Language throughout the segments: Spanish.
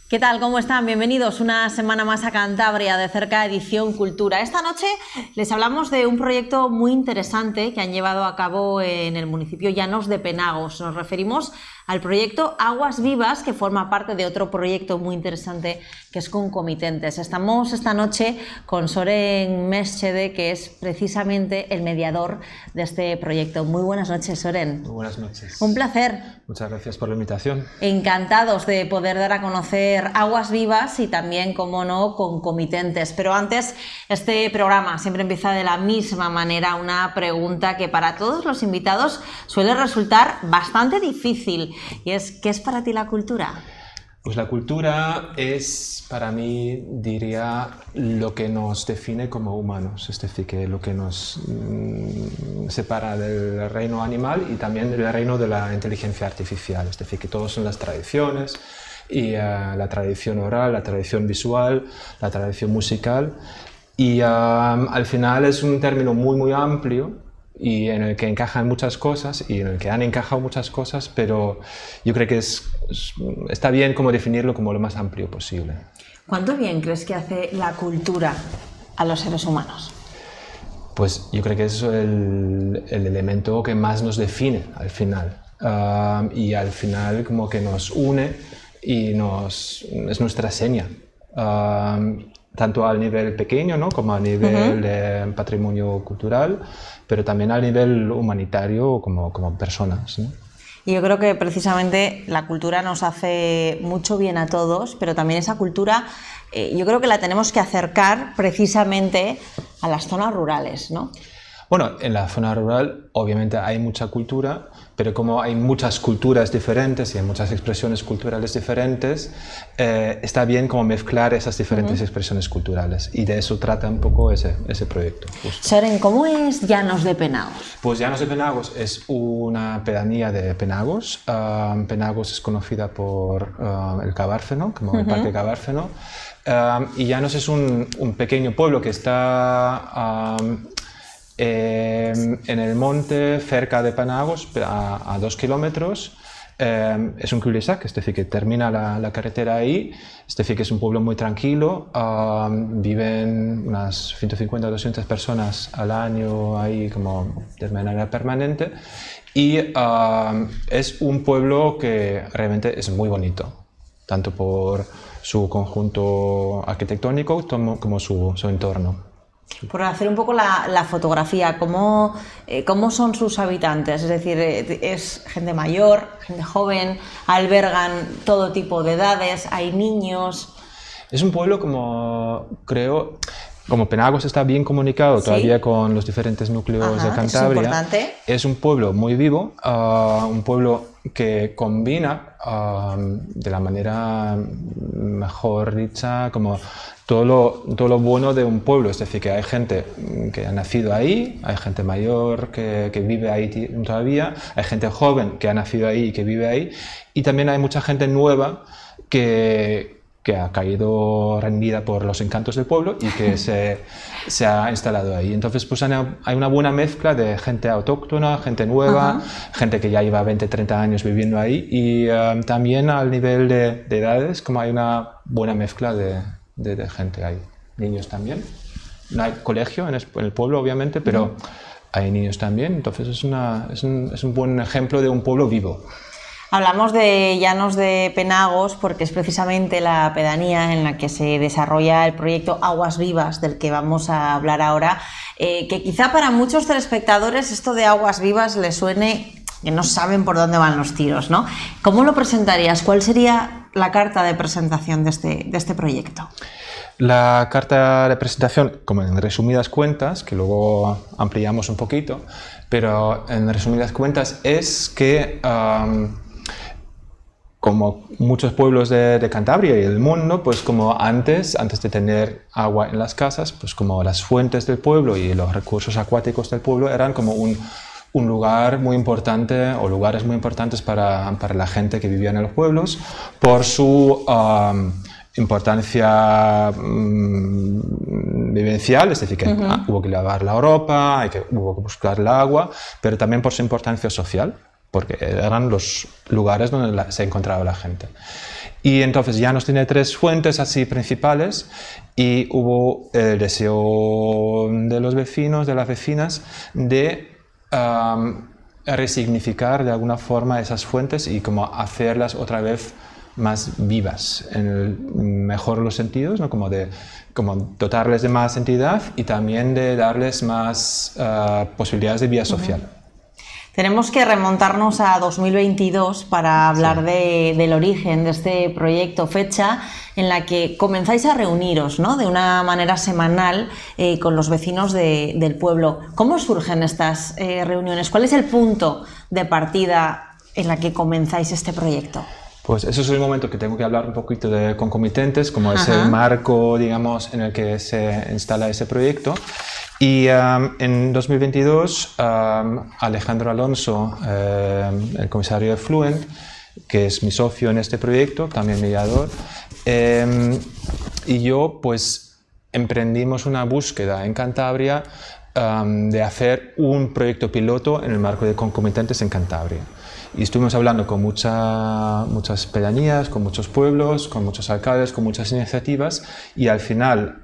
¿Qué tal? ¿Cómo están? Bienvenidos una semana más a Cantabria, de cerca Edición Cultura. Esta noche les hablamos de un proyecto muy interesante que han llevado a cabo en el municipio Llanos de Penagos. Nos referimos al proyecto Aguas Vivas, que forma parte de otro proyecto muy interesante que es Concomitentes. Estamos esta noche con Soren Meschede, que es precisamente el mediador de este proyecto. Muy buenas noches, Soren. Muy buenas noches. Un placer. Muchas gracias por la invitación. Encantados de poder dar a conocer Aguas Vivas y también, como no, Concomitentes. Pero antes, este programa siempre empieza de la misma manera, una pregunta que para todos los invitados suele resultar bastante difícil, y es: ¿qué es para ti la cultura? Pues la cultura es, para mí, diría, lo que nos define como humanos, es decir, que lo que nos separa del reino animal y también del reino de la inteligencia artificial, es decir, que todos son las tradiciones, y la tradición oral, la tradición visual, la tradición musical, y al final es un término muy amplio y en el que encajan muchas cosas y en el que han encajado muchas cosas, pero yo creo que está bien como definirlo como lo más amplio posible. ¿Cuánto bien crees que hace la cultura a los seres humanos? Pues yo creo que es el elemento que más nos define al final, y al final como que nos une y es nuestra seña, tanto al nivel pequeño, ¿no?, como a nivel de patrimonio cultural, pero también a nivel humanitario como personas, ¿no? Y yo creo que precisamente la cultura nos hace mucho bien a todos, pero también esa cultura yo creo que la tenemos que acercar precisamente a las zonas rurales, ¿no? Bueno, en la zona rural obviamente hay mucha cultura, pero como hay muchas culturas diferentes y hay muchas expresiones culturales diferentes, está bien como mezclar esas diferentes expresiones culturales, y de eso trata un poco ese proyecto. Justo. Soren, ¿cómo es Llanos de Penagos? Pues Llanos de Penagos es una pedanía de Penagos. Penagos es conocida por el Cabárceno, como el Parque Cabárceno, y Llanos es un pequeño pueblo que está en el monte, cerca de Penagos, a 2 kilómetros. Es un cul-de-sac, es decir, que termina la carretera ahí, es decir, que es un pueblo muy tranquilo. Viven unas 150 o 200 personas al año ahí como de manera permanente, y es un pueblo que realmente es muy bonito, tanto por su conjunto arquitectónico como su entorno. Por hacer un poco la fotografía, ¿cómo son sus habitantes? Es decir, ¿es gente mayor, gente joven? ¿Albergan todo tipo de edades? ¿Hay niños? Es un pueblo como Penagos está bien comunicado todavía con los diferentes núcleos de Cantabria. Es un pueblo muy vivo, un pueblo que combina de la manera mejor dicha como todo lo bueno de un pueblo, es decir, que hay gente que ha nacido ahí, hay gente mayor que vive ahí todavía, hay gente joven que ha nacido ahí y que vive ahí, y también hay mucha gente nueva que ha caído rendida por los encantos del pueblo y que se ha instalado ahí. Entonces pues hay una buena mezcla de gente autóctona, gente nueva, gente que ya lleva 20-30 años viviendo ahí, y también al nivel de edades, como hay una buena mezcla de gente. Hay niños también, no hay colegio en el pueblo obviamente, pero hay niños también, entonces es un buen ejemplo de un pueblo vivo. Hablamos de Llanos de Penagos porque es precisamente la pedanía en la que se desarrolla el proyecto Aguas Vivas, del que vamos a hablar ahora, que quizá para muchos telespectadores esto de Aguas Vivas les suene que no saben por dónde van los tiros, ¿no? ¿Cómo lo presentarías? ¿Cuál sería la carta de presentación de este proyecto? La carta de presentación, como en resumidas cuentas, que luego ampliamos un poquito, pero en resumidas cuentas es que como muchos pueblos de Cantabria y del mundo, pues como antes de tener agua en las casas, pues como las fuentes del pueblo y los recursos acuáticos del pueblo eran como un lugar muy importante, o lugares muy importantes para la gente que vivía en los pueblos, por su importancia vivencial, es decir, que hubo que lavar la ropa, hubo que buscar el agua, pero también por su importancia social, porque eran los lugares donde se encontraba la gente. Y entonces Llanos tiene 3 fuentes así principales y hubo el deseo de los vecinos, de las vecinas, de resignificar de alguna forma esas fuentes y como hacerlas otra vez más vivas, en el mejor de los sentidos, ¿no? Como dotarles de más entidad y también de darles más posibilidades de vida social. Tenemos que remontarnos a 2022 para hablar del origen de este proyecto, fecha en la que comenzáis a reuniros, ¿no? De una manera semanal con los vecinos del pueblo. ¿Cómo surgen estas reuniones? ¿Cuál es el punto de partida en la que comenzáis este proyecto? Pues eso es el momento que tengo que hablar un poquito de concomitentes, como es el marco, digamos, en el que se instala ese proyecto. Y en 2022, Alejandro Alonso, el comisario de Fluent, que es mi socio en este proyecto, también mediador, y yo pues emprendimos una búsqueda en Cantabria de hacer un proyecto piloto en el marco de concomitentes en Cantabria. Y estuvimos hablando con muchas pedanías, con muchos pueblos, con muchos alcaldes, con muchas iniciativas, y al final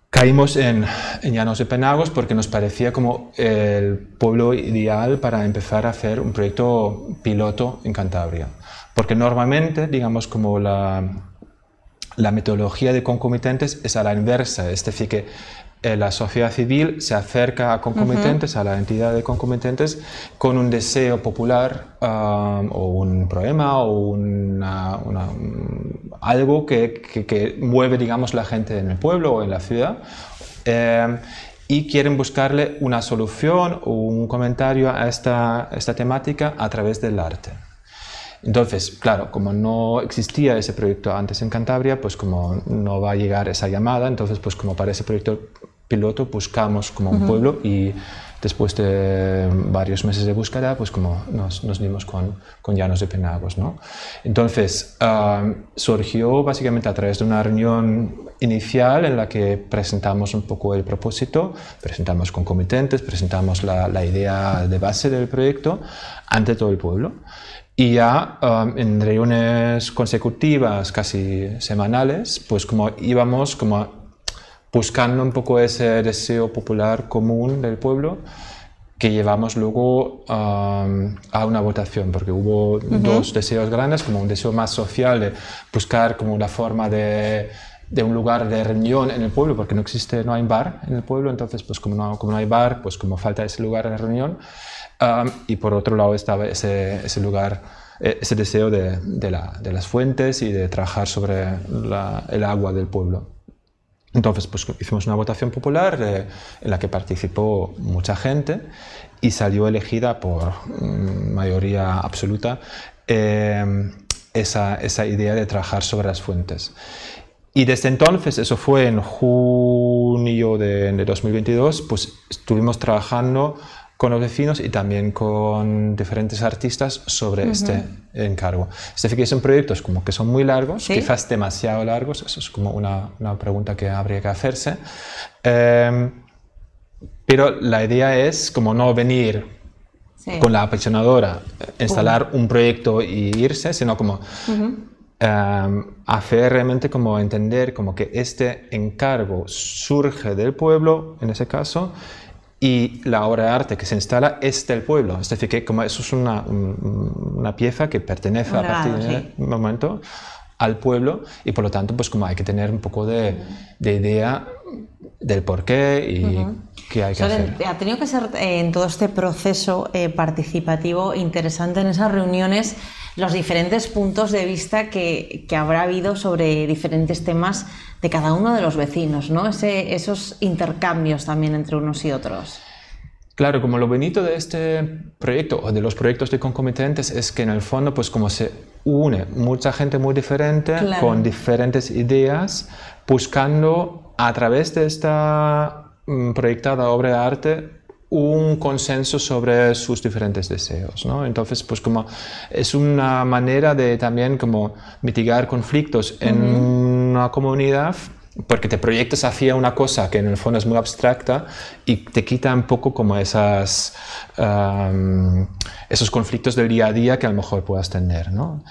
caímos en Llanos de Penagos porque nos parecía como el pueblo ideal para empezar a hacer un proyecto piloto en Cantabria. Porque normalmente, digamos, como la metodología de concomitentes es a la inversa, es decir, que la sociedad civil se acerca a concomitentes, a la entidad de concomitentes, con un deseo popular o un problema o algo que mueve, digamos, la gente en el pueblo o en la ciudad, y quieren buscarle una solución o un comentario a esta temática a través del arte. Entonces, claro, como no existía ese proyecto antes en Cantabria, pues como no va a llegar esa llamada, entonces pues como para ese proyecto piloto buscamos como un pueblo y después de varios meses de búsqueda, pues como nos dimos con Llanos de Penagos, ¿no? Entonces, surgió básicamente a través de una reunión inicial en la que presentamos un poco el propósito, presentamos concomitentes, presentamos la idea de base del proyecto ante todo el pueblo. Y ya en reuniones consecutivas, casi semanales, pues como íbamos como buscando un poco ese deseo popular común del pueblo que llevamos luego a una votación, porque hubo dos deseos grandes, como un deseo más social de buscar como una forma de un lugar de reunión en el pueblo, porque no hay bar en el pueblo, entonces pues como no hay bar, pues como falta ese lugar de reunión. Y por otro lado estaba ese lugar, ese deseo de las fuentes y de trabajar sobre el agua del pueblo. Entonces pues hicimos una votación popular en la que participó mucha gente y salió elegida por mayoría absoluta esa idea de trabajar sobre las fuentes. Y desde entonces, eso fue en junio de 2022, pues estuvimos trabajando con los vecinos y también con diferentes artistas sobre este encargo. Es decir, que son proyectos como que son muy largos, quizás demasiado largos, eso es como una pregunta que habría que hacerse. Pero la idea es como no venir con la apasionadora, instalar un proyecto y irse, sino como hacer realmente como entender como que este encargo surge del pueblo, en ese caso, y la obra de arte que se instala es del pueblo. Es decir, que como eso es una pieza que pertenece a partir de un momento al pueblo y por lo tanto pues como hay que tener un poco de idea del porqué y qué hay que hacer. Ha tenido que ser en todo este proceso participativo interesante en esas reuniones los diferentes puntos de vista que habrá habido sobre diferentes temas de cada uno de los vecinos, ¿no? Esos intercambios también entre unos y otros. Claro, como lo bonito de este proyecto o de los proyectos de concomitentes es que en el fondo pues como se une mucha gente muy diferente con diferentes ideas buscando a través de esta proyectada obra de arte un consenso sobre sus diferentes deseos, ¿no? Entonces, pues como es una manera de también como mitigar conflictos en una comunidad, porque te proyectas hacia una cosa que en el fondo es muy abstracta y te quita un poco como esos conflictos del día a día que a lo mejor puedas tener, ¿no?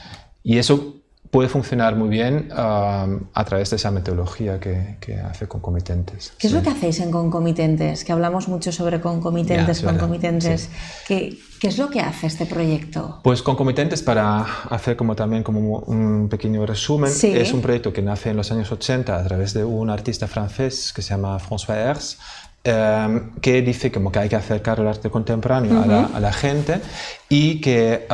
Y eso puede funcionar muy bien a través de esa metodología que hace Concomitentes. ¿Qué es lo que hacéis en Concomitentes? Que hablamos mucho sobre concomitentes, concomitentes. Sí. ¿Qué es lo que hace este proyecto? Pues Concomitentes, para hacer también un pequeño resumen, sí, es un proyecto que nace en los años 80 a través de un artista francés que se llama François Herz, que dice que hay que acercar el arte contemporáneo a la gente y que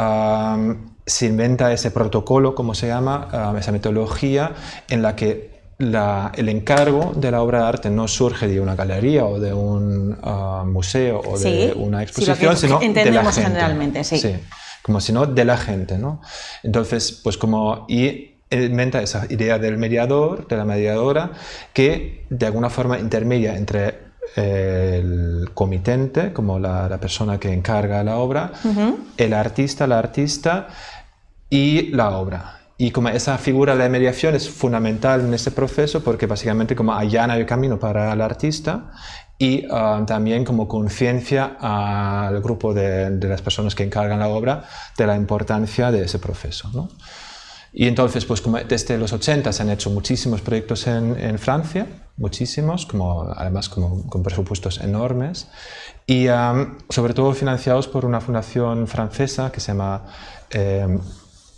se inventa ese protocolo, como se llama, esa metodología en la que el encargo de la obra de arte no surge de una galería o de un museo o de una exposición, sino de la gente. Generalmente, sí. Sí, sino de la gente, ¿no? Entonces, pues y inventa esa idea del mediador, de la mediadora, que de alguna forma intermedia entre el comitente, como la persona que encarga la obra, el artista, la artista y la obra. Y esa figura de la mediación es fundamental en este proceso porque básicamente allana el camino para el artista y también conciencia al grupo de las personas que encargan la obra de la importancia de ese proceso, ¿no? Y entonces, pues desde los 80 se han hecho muchísimos proyectos en Francia, muchísimos, además con presupuestos enormes, y sobre todo financiados por una fundación francesa que se llama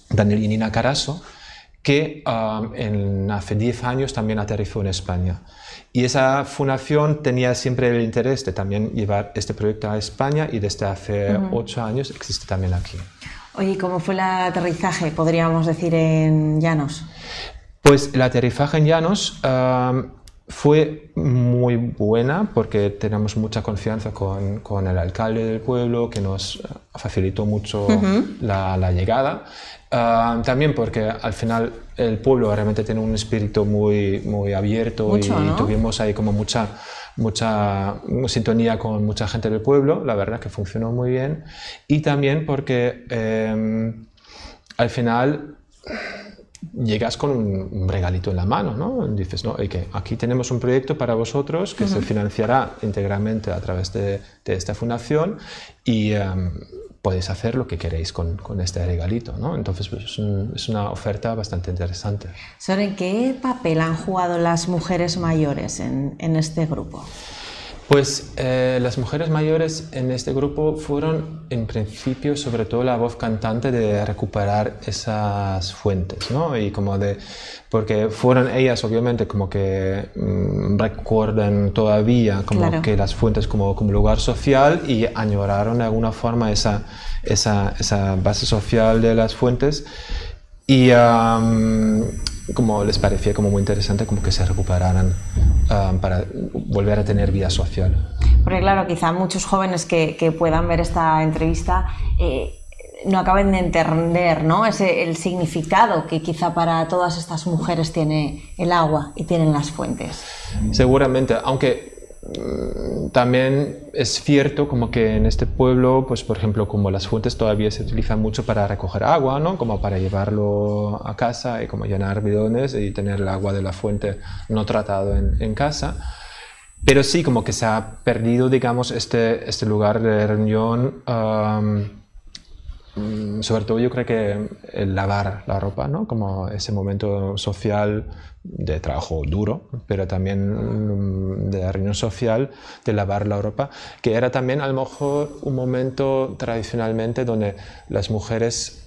Daniel y Nina Carasso, que hace 10 años también aterrizó en España. Y esa fundación tenía siempre el interés de también llevar este proyecto a España y desde hace 8 años existe también aquí. Oye, ¿cómo fue el aterrizaje, podríamos decir, en Llanos? Pues el aterrizaje en Llanos fue muy buena porque tenemos mucha confianza con el alcalde del pueblo que nos facilitó mucho la llegada. También porque al final el pueblo realmente tiene un espíritu muy abierto mucho, y ¿no? Tuvimos ahí mucha sintonía con mucha gente del pueblo, la verdad que funcionó muy bien. Y también porque al final llegas con un regalito en la mano, ¿no? Dices, no, que aquí tenemos un proyecto para vosotros que se financiará íntegramente a través de esta fundación y podéis hacer lo que queréis con este regalito, ¿no? Entonces pues, es una oferta bastante interesante. Soren, ¿qué papel han jugado las mujeres mayores en este grupo? Pues las mujeres mayores en este grupo fueron en principio sobre todo la voz cantante de recuperar esas fuentes, ¿no? Y porque fueron ellas obviamente que recuerdan todavía claro. que las fuentes como lugar social y añoraron de alguna forma esa base social de las fuentes y como les parecía muy interesante que se recuperaran para volver a tener vida social. Porque claro, quizá muchos jóvenes que puedan ver esta entrevista no acaben de entender, ¿no? el significado que quizá para todas estas mujeres tiene el agua y tienen las fuentes. Seguramente, aunque también es cierto que en este pueblo, pues por ejemplo, las fuentes todavía se utilizan mucho para recoger agua, ¿no? Como para llevarlo a casa y llenar bidones y tener el agua de la fuente no tratado en casa. Pero sí, que se ha perdido, digamos, este lugar de reunión, sobre todo yo creo que el lavar la ropa, ¿no? Como ese momento social de trabajo duro, pero también de reunión social, de lavar la ropa, que era también a lo mejor un momento tradicionalmente donde las mujeres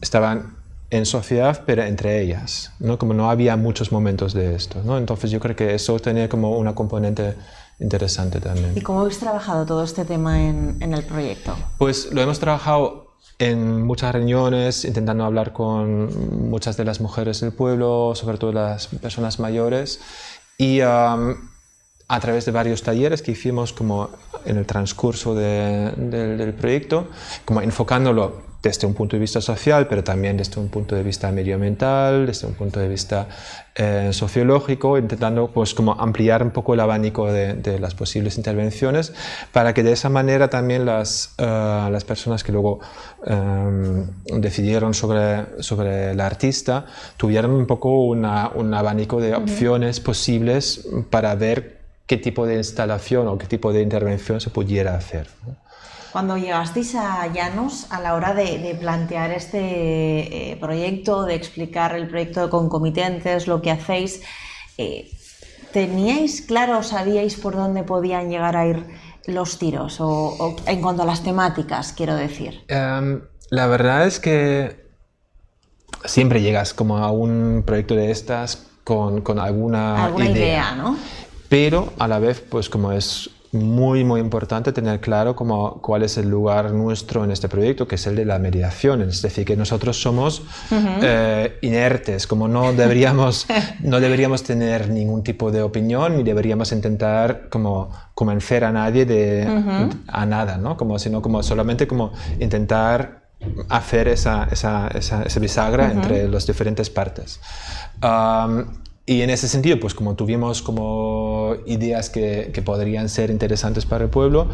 estaban en sociedad, pero entre ellas, ¿no? Como no había muchos momentos de esto, ¿no? Entonces yo creo que eso tenía una componente interesante también. ¿Y cómo habéis trabajado todo este tema en el proyecto? Pues lo hemos trabajado en muchas reuniones, intentando hablar con muchas de las mujeres del pueblo, sobre todo las personas mayores, y a través de varios talleres que hicimos en el transcurso del proyecto, enfocándolo desde un punto de vista social, pero también desde un punto de vista medioambiental, desde un punto de vista sociológico, intentando ampliar un poco el abanico de las posibles intervenciones para que de esa manera también las personas que luego decidieron sobre el artista tuvieran un poco un abanico de opciones posibles para ver qué tipo de instalación o qué tipo de intervención se pudiera hacer, ¿no? Cuando llegasteis a Llanos, a la hora de plantear este proyecto, de explicar el proyecto de concomitentes, lo que hacéis, ¿teníais claro, sabíais por dónde podían llegar a ir los tiros? O en cuanto a las temáticas, quiero decir. La verdad es que siempre llegas como a un proyecto de estas con alguna idea, ¿no? Pero a la vez, pues como es muy importante tener claro cuál es el lugar nuestro en este proyecto, que es el de la mediación. Es decir, que nosotros somos inertes, como no deberíamos tener ningún tipo de opinión, ni deberíamos intentar como convencer a nadie a nada, ¿no? Sino como solamente como intentar hacer esa bisagra entre las diferentes partes. Y en ese sentido, pues como tuvimos como ideas que podrían ser interesantes para el pueblo,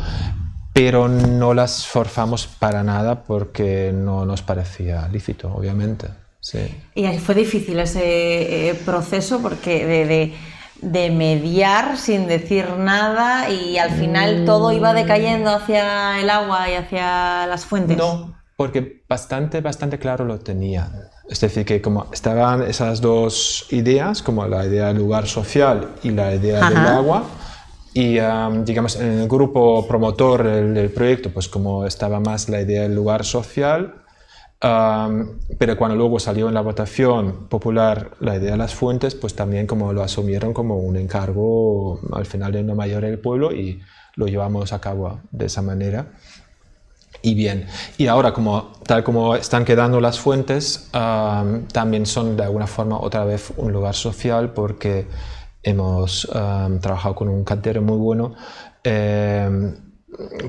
pero no las forzamos para nada porque no nos parecía lícito, obviamente. Sí. Y fue difícil ese proceso porque de mediar sin decir nada y al final todo iba decayendo hacia el agua y hacia las fuentes. No, porque bastante claro lo tenían. Es decir, que como estaban esas dos ideas, como la idea del lugar social y la idea del agua, y digamos en el grupo promotor del proyecto, pues como estaba más la idea del lugar social, pero cuando luego salió en la votación popular la idea de las fuentes, pues también como lo asumieron como un encargo al final de una mayoría del pueblo y lo llevamos a cabo de esa manera. Y bien, y ahora tal como están quedando las fuentes, también son de alguna forma otra vez un lugar social porque hemos trabajado con un cantero muy bueno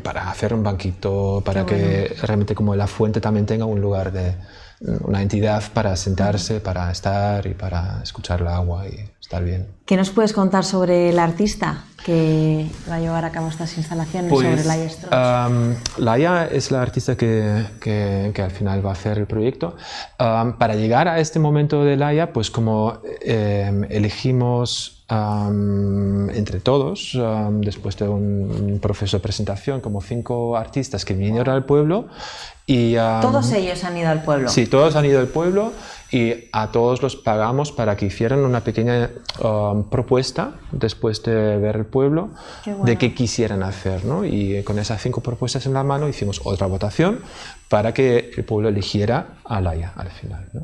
para hacer un banquito, para que realmente como la fuente también tenga un lugar una entidad para sentarse, para estar y para escuchar el agua y estar bien. ¿Qué nos puedes contar sobre el artista que va a llevar a cabo estas instalaciones, sobre Laia Strauss? Laia es la artista que al final va a hacer el proyecto. Para llegar a este momento de Laia, pues como elegimos entre todos, después de un proceso de presentación, como 5 artistas que vinieron al pueblo. Y, ¿todos ellos han ido al pueblo? Sí, todos han ido al pueblo y a todos los pagamos para que hicieran una pequeña propuesta después de ver el pueblo de qué quisieran hacer, ¿no? Y con esas 5 propuestas en la mano hicimos otra votación para que el pueblo eligiera a Laia al final, ¿no?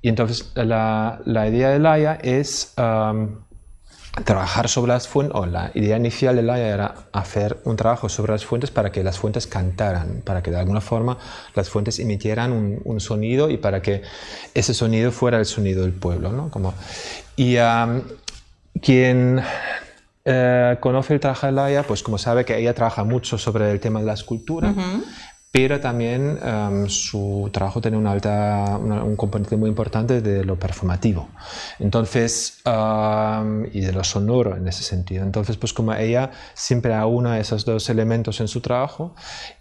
Y entonces la idea de Laia es trabajar sobre las fuentes, o la idea inicial de Laia era hacer un trabajo sobre las fuentes para que las fuentes cantaran, para que de alguna forma las fuentes emitieran un sonido y para que ese sonido fuera el sonido del pueblo, ¿no? Y quien conoce el trabajo de Laia, pues como sabe que ella trabaja mucho sobre el tema de la escultura, pero también su trabajo tiene un componente muy importante de lo performativo, entonces, y de lo sonoro en ese sentido. Entonces, pues como ella siempre aúna esos dos elementos en su trabajo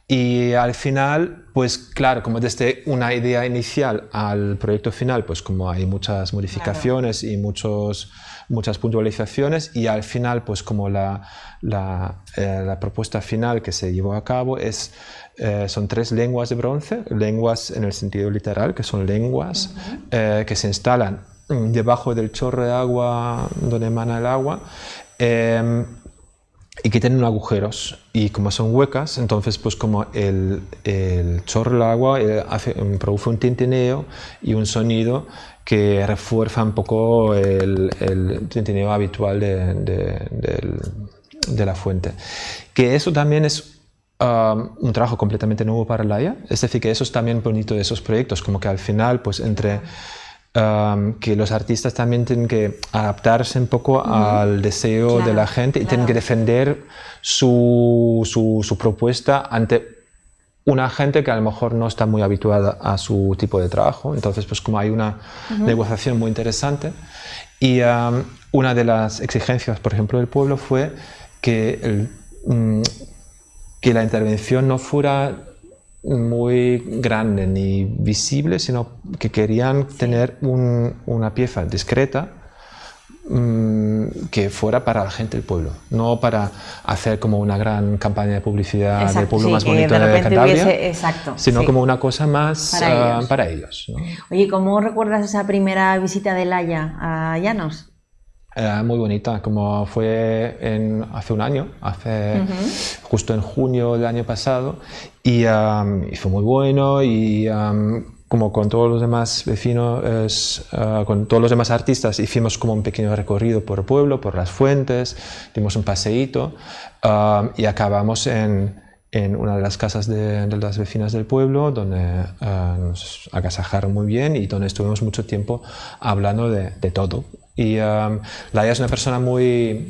y al final, pues claro, como desde una idea inicial al proyecto final, pues como hay muchas modificaciones y muchas puntualizaciones y al final, pues como la propuesta final que se llevó a cabo son 3 lenguas de bronce, lenguas en el sentido literal, que son lenguas que se instalan debajo del chorro de agua donde emana el agua y que tienen agujeros, y como son huecas, entonces pues como el chorro del agua produce un tintineo y un sonido que refuerza un poco el tintineo habitual de la fuente. Que eso también es un trabajo completamente nuevo para Laia, es decir, que eso es también bonito de esos proyectos, como que al final, pues entre que los artistas también tienen que adaptarse un poco al deseo de la gente y tienen que defender su propuesta ante una gente que a lo mejor no está muy habituada a su tipo de trabajo. Entonces, pues como hay una negociación muy interesante y una de las exigencias, por ejemplo, del pueblo fue que la intervención no fuera muy grande ni visible, sino que querían tener una pieza discreta que fuera para la gente del pueblo, no para hacer como una gran campaña de publicidad del pueblo más bonito de Cantabria, sino como una cosa más para ellos, ¿no? Oye, ¿cómo recuerdas esa primera visita de Laia a Llanos? Muy bonita, como fue hace un año, justo en junio del año pasado, y fue muy bueno, y como con todos los demás vecinos, con todos los demás artistas, hicimos como un pequeño recorrido por el pueblo, por las fuentes, dimos un paseíto, y acabamos en una de las casas de las vecinas del pueblo, donde nos agasajaron muy bien y donde estuvimos mucho tiempo hablando de todo. Y Laia es una persona muy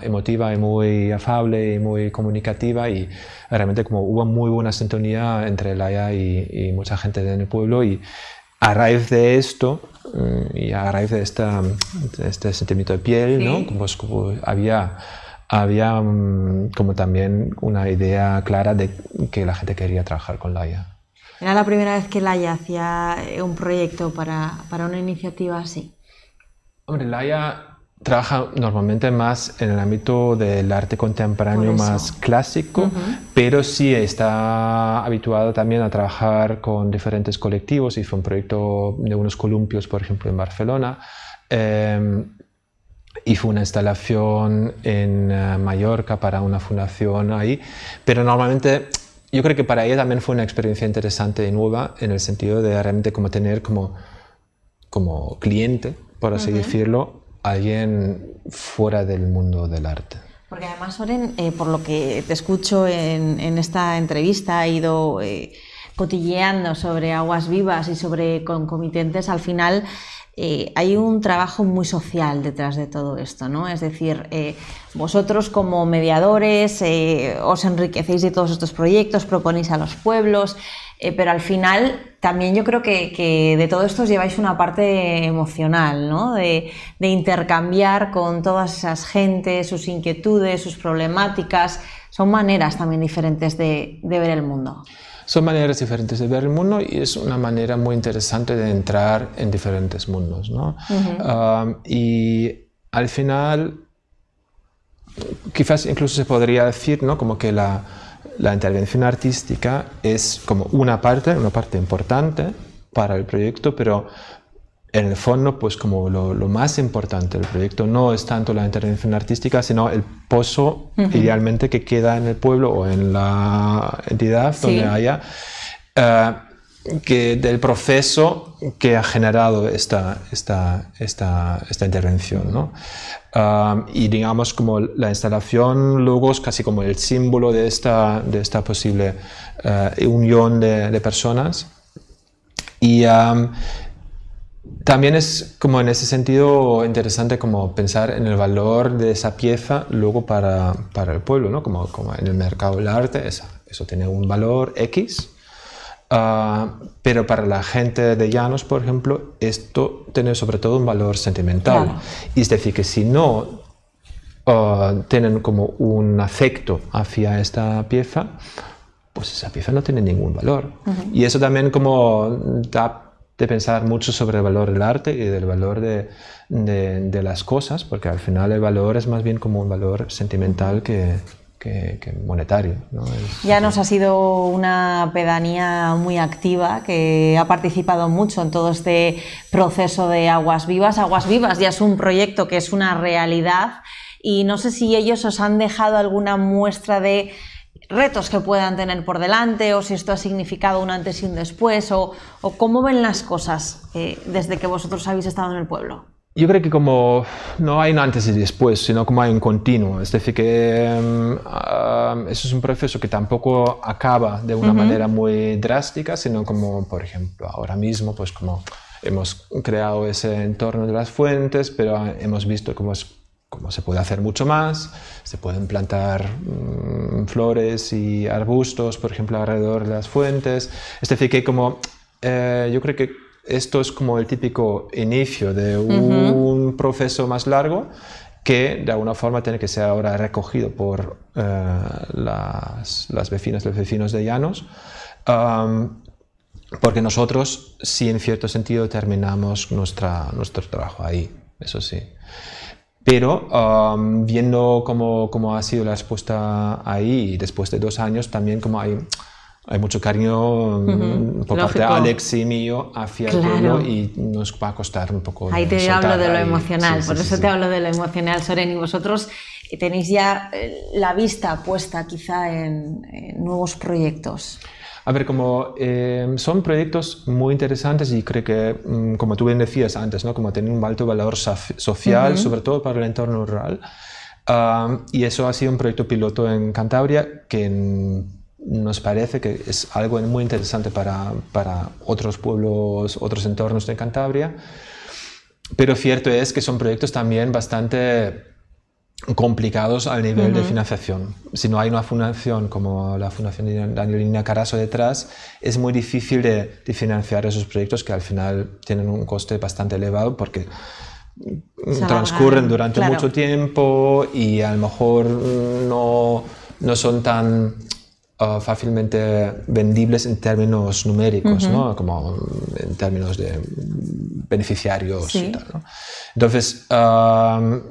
emotiva y muy afable y muy comunicativa, y realmente como hubo muy buena sintonía entre Laia y mucha gente en el pueblo, y a raíz de esto y a raíz de este sentimiento de piel, ¿no? Pues, como había como también una idea clara de que la gente quería trabajar con Laia. ¿Era la primera vez que Laia hacía un proyecto para una iniciativa así? Hombre, Laia trabaja normalmente más en el ámbito del arte contemporáneo más clásico, pero sí está habituada también a trabajar con diferentes colectivos. Hizo un proyecto de unos columpios, por ejemplo, en Barcelona. Hizo una instalación en Mallorca para una fundación ahí, pero normalmente yo creo que para ella también fue una experiencia interesante y nueva, en el sentido de realmente como tener como cliente, por así decirlo, alguien fuera del mundo del arte. Porque además, Oren, por lo que te escucho en esta entrevista, he ido cotilleando sobre Aguas Vivas y sobre concomitentes, al final hay un trabajo muy social detrás de todo esto, ¿no? Es decir, vosotros como mediadores os enriquecéis de todos estos proyectos, proponéis a los pueblos, pero al final también yo creo que de todo esto os lleváis una parte emocional, ¿no? De intercambiar con todas esas gentes, sus inquietudes, sus problemáticas. Son maneras también diferentes de ver el mundo. Son maneras diferentes de ver el mundo, y es una manera muy interesante de entrar en diferentes mundos, ¿no? Y al final, quizás incluso se podría decir, ¿no? Como que la intervención artística es como una parte importante para el proyecto, pero en el fondo, pues como lo más importante del proyecto no es tanto la intervención artística, sino el pozo idealmente que queda en el pueblo o en la entidad donde haya, del proceso que ha generado esta intervención, ¿no? Y digamos como la instalación luego es casi como el símbolo de esta posible unión de personas. Y también es como en ese sentido interesante como pensar en el valor de esa pieza luego para el pueblo, ¿no? Como en el mercado del arte, eso tiene un valor X, pero para la gente de Llanos, por ejemplo, esto tiene sobre todo un valor sentimental. Claro. Y es decir, que si no tienen como un afecto hacia esta pieza, pues esa pieza no tiene ningún valor. Y eso también como da de pensar mucho sobre el valor del arte y del valor de las cosas, porque al final el valor es más bien como un valor sentimental que monetario, ¿no? Llanos ha sido una pedanía muy activa que ha participado mucho en todo este proceso de Aguas Vivas. Aguas Vivas ya es un proyecto que es una realidad, y no sé si ellos os han dejado alguna muestra de retos que puedan tener por delante, o si esto ha significado un antes y un después, o cómo ven las cosas desde que vosotros habéis estado en el pueblo. Yo creo que como no hay un antes y después, sino como hay un continuo. Es decir, que eso es un proceso que tampoco acaba de una manera muy drástica, sino como, por ejemplo, ahora mismo, pues como hemos creado ese entorno de las fuentes, pero hemos visto cómo se puede hacer mucho más. Se pueden plantar flores y arbustos, por ejemplo, alrededor de las fuentes. Es decir, que como yo creo que esto es como el típico inicio de un proceso más largo, que de alguna forma tiene que ser ahora recogido por las vecinas, los vecinos de Llanos, porque nosotros sí, en cierto sentido, terminamos nuestro trabajo ahí. eso sí. Pero viendo cómo ha sido la respuesta ahí, después de 2 años, también como hay mucho cariño por parte de Alex y mío hacia el pueblo y nos va a costar un poco. Ahí te hablo de lo emocional, por eso te hablo de lo emocional, Soren. Y vosotros tenéis ya la vista puesta quizá en nuevos proyectos. A ver, como son proyectos muy interesantes y creo que, como tú bien decías antes, ¿no? Como tienen un alto valor social, sobre todo para el entorno rural. Y eso ha sido un proyecto piloto en Cantabria que nos parece que es algo muy interesante para otros pueblos, otros entornos de Cantabria. Pero cierto es que son proyectos también bastante complicados al nivel de financiación. Si no hay una fundación como la Fundación Danielina Carasso detrás, es muy difícil de financiar esos proyectos que al final tienen un coste bastante elevado porque transcurren durante mucho tiempo y a lo mejor no son tan fácilmente vendibles en términos numéricos, ¿no? Como en términos de beneficiarios y tal, ¿no? Entonces,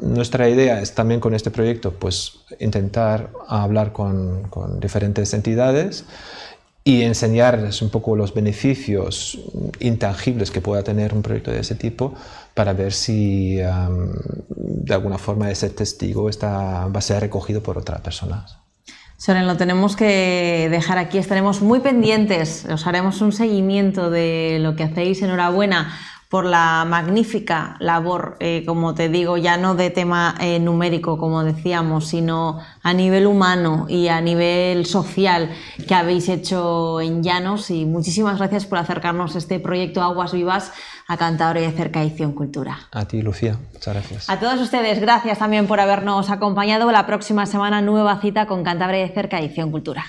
nuestra idea es también con este proyecto pues, intentar hablar con diferentes entidades y enseñarles un poco los beneficios intangibles que pueda tener un proyecto de ese tipo para ver si de alguna forma ese testigo va a ser recogido por otras personas. Soren, lo tenemos que dejar aquí, estaremos muy pendientes, os haremos un seguimiento de lo que hacéis. Enhorabuena por la magnífica labor, como te digo, ya no de tema numérico, como decíamos, sino a nivel humano y a nivel social que habéis hecho en Llanos, y muchísimas gracias por acercarnos este proyecto Aguas Vivas a Cantabria de cerca, Edición Cultura. A ti, Lucía, muchas gracias. A todos ustedes, gracias también por habernos acompañado. La próxima semana, nueva cita con Cantabria de cerca, Edición Cultura.